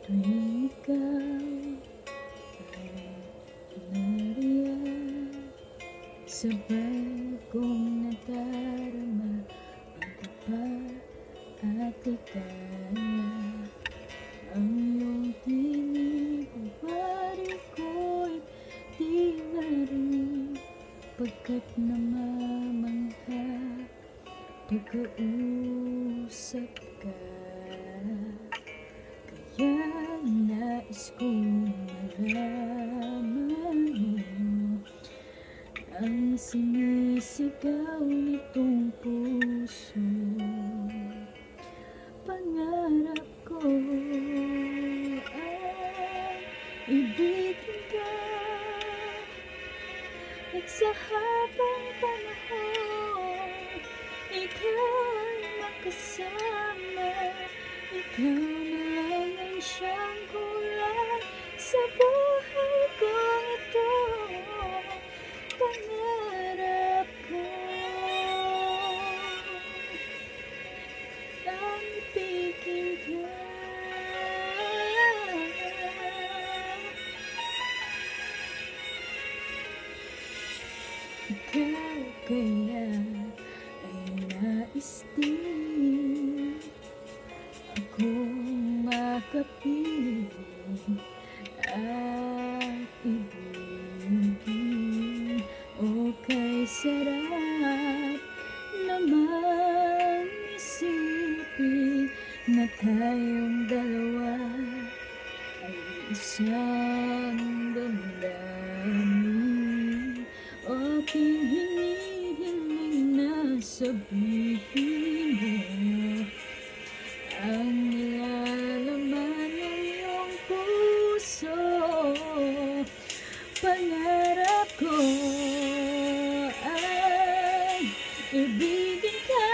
Tuwing ikaw ay nariyan, sabay kong nadarama ang kapal at ligaya. Ang iyong tinig, bumari ko'y di narinig, pagkat namamangha pag-uusap ka. Kaya nais kong malaman mo ang sinisigaw nitong puso. Pangarap ko ay ibigin ka, at sa habang panahon ika'y makasama. Ikaw na lang ang siyang kulang sa buhay ko ito. Pangarap ko ang ibigin ka. Ikaw kaya ay nais din akong makapiling at ibigin. O kay sarap namang isipin na tayong dalawa ay isang damdamin. Aking hinihiling na sabihin mo ang nilalaman ng iyong puso. Pangarap ko ay ibigin ka,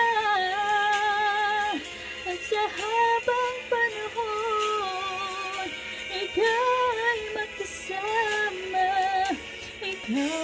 at sa habang panahon ika'y makasama. Ikaw